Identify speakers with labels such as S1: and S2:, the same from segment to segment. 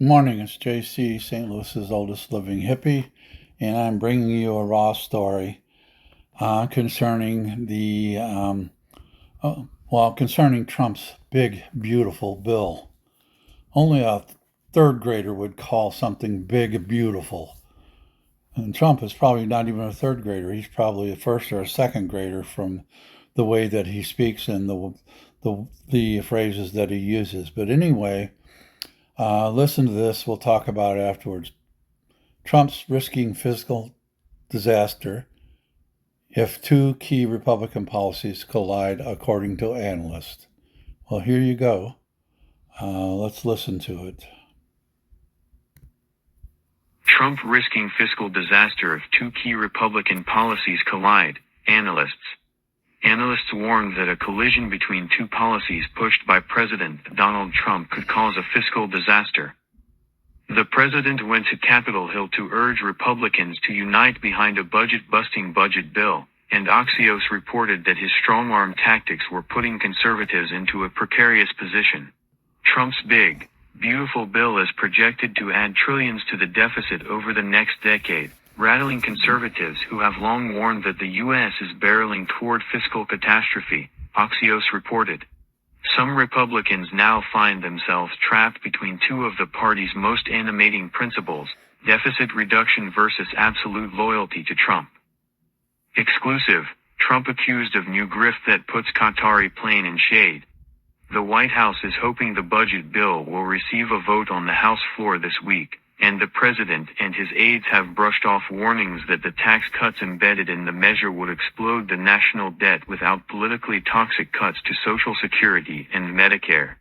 S1: Morning, it's JC, St. Louis's oldest living hippie, and I'm bringing you a raw story concerning concerning Trump's big, beautiful bill. Only a third grader would call something big, beautiful. And Trump is probably not even a third grader. He's probably a first or a second grader from the way that he speaks and the phrases that he uses. But anyway, listen to this. We'll talk about it afterwards. Trump's risking fiscal disaster if two key Republican policies collide, according to analysts. Well, here you go. Let's listen to it.
S2: Trump risking fiscal disaster if two key Republican policies collide, analysts. Analysts warned that a collision between two policies pushed by President Donald Trump could cause a fiscal disaster. The president went to Capitol Hill to urge Republicans to unite behind a budget-busting budget bill, and Axios reported that his strong-arm tactics were putting conservatives into a precarious position. Trump's big, beautiful bill is projected to add trillions to the deficit over the next decade, rattling conservatives who have long warned that the U.S. is barreling toward fiscal catastrophe, Axios reported. Some Republicans now find themselves trapped between two of the party's most animating principles, deficit reduction versus absolute loyalty to Trump. Exclusive, Trump accused of new grift that puts Qatari plane in shade. The White House is hoping the budget bill will receive a vote on the House floor this week, and the president and his aides have brushed off warnings that the tax cuts embedded in the measure would explode the national debt without politically toxic cuts to Social Security and Medicare.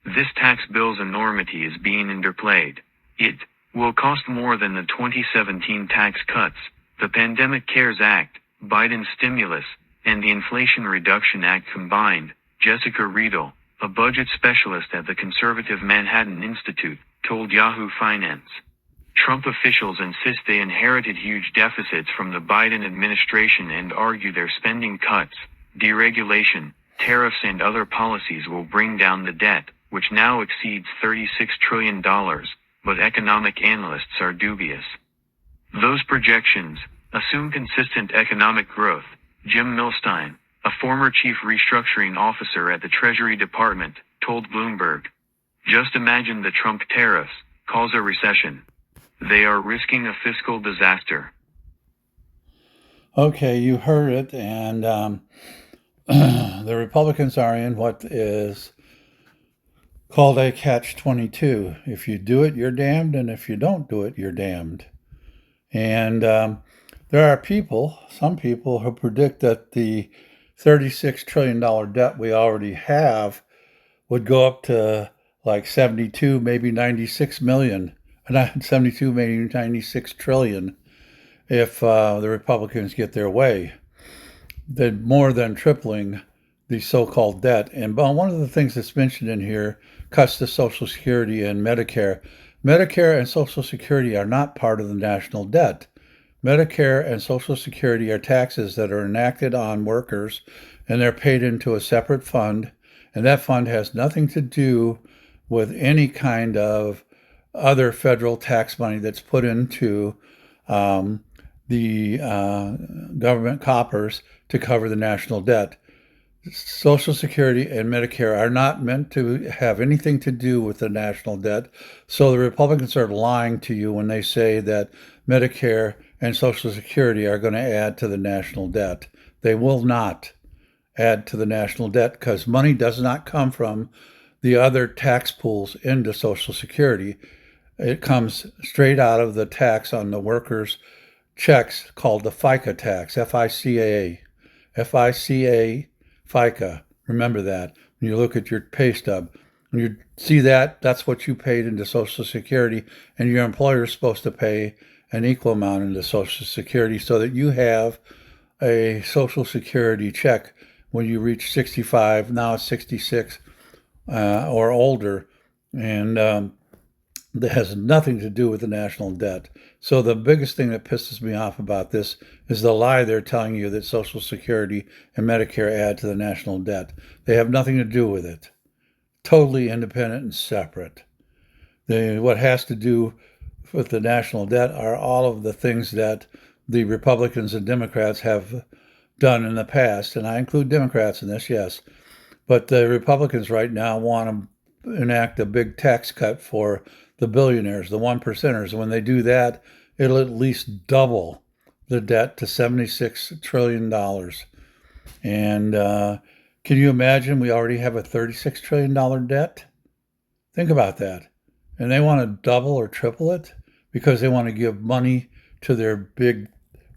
S2: This tax bill's enormity is being underplayed. It will cost more than the 2017 tax cuts, the Pandemic CARES Act, Biden's stimulus, and the Inflation Reduction Act combined, Jessica Riedel, a budget specialist at the conservative Manhattan Institute, told Yahoo Finance. Trump officials insist they inherited huge deficits from the Biden administration and argue their spending cuts, deregulation, tariffs and other policies will bring down the debt, which now exceeds $36 trillion, but economic analysts are dubious. Those projections assume consistent economic growth, Jim Milstein, a former chief restructuring officer at the Treasury Department, told Bloomberg. Just imagine the Trump tariffs cause a recession. They are risking a fiscal disaster.
S1: Okay, you heard it, and the Republicans are in what is called a catch-22. If you do it, you're damned, and if you don't do it, you're damned. And there are some people who predict that the $36 trillion debt we already have would go up to like 72, maybe 96 million, not 72, maybe 96 trillion if the Republicans get their way. They're more than tripling the so-called debt. And one of the things that's mentioned in here cuts to Social Security and Medicare. Medicare and Social Security are not part of the national debt. Medicare and Social Security are taxes that are enacted on workers, and they're paid into a separate fund, and that fund has nothing to do with any kind of other federal tax money that's put into the government coffers to cover the national debt. Social Security and Medicare are not meant to have anything to do with the national debt. So the Republicans are lying to you when they say that Medicare and Social Security are going to add to the national debt. They will not add to the national debt because money does not come from the other tax pools into Social Security. It comes straight out of the tax on the workers' checks called the FICA tax, F-I-C-A, F-I-C-A, FICA. Remember that when you look at your pay stub. When you see that, that's what you paid into Social Security, and your employer is supposed to pay an equal amount into Social Security so that you have a Social Security check when you reach 65, now it's 66 or older, and that has nothing to do with the national debt. So the biggest thing that pisses me off about this is the lie they're telling you that Social Security and Medicare add to the national debt. They have nothing to do with it. Totally independent and separate. What has to do with the national debt are all of the things that the Republicans and Democrats have done in the past, and I include Democrats in this, yes. But the Republicans right now want to enact a big tax cut for the billionaires, the one percenters. When they do that, it'll at least double the debt to $76 trillion. And can you imagine we already have a $36 trillion debt? Think about that. And they want to double or triple it because they want to give money to their big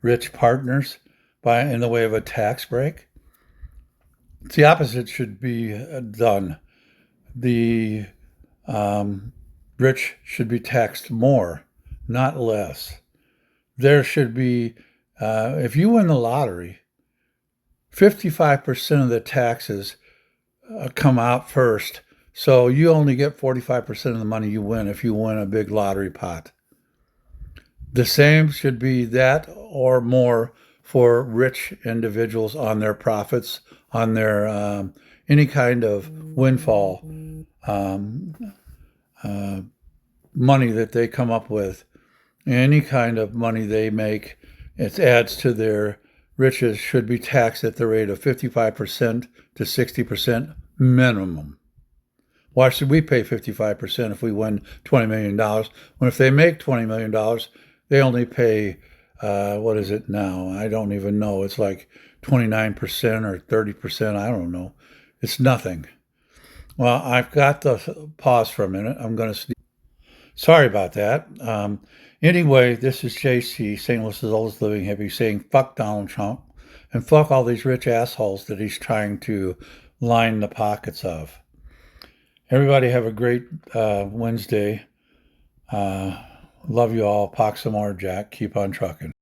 S1: rich partners in the way of a tax break. It's the opposite should be done. The rich should be taxed more, not less. There should be, if you win the lottery, 55% of the taxes come out first. So you only get 45% of the money you win if you win a big lottery pot. The same should be that or more for rich individuals on their profits, on their any kind of windfall money that they come up with, any kind of money they make, it adds to their riches, should be taxed at the rate of 55% to 60% minimum. Why should we pay 55% if we win $20 million? When if they make $20 million, they only pay, what is it now? I don't even know. It's like 29% or 30%. I don't know. It's nothing. Well, I've got to pause for a minute. I'm going to. Sorry about that. Anyway, this is JC, St. Louis's oldest living hippie, saying fuck Donald Trump and fuck all these rich assholes that he's trying to line the pockets of. Everybody have a great Wednesday. Love you all. Pox some more, Jack. Keep on trucking.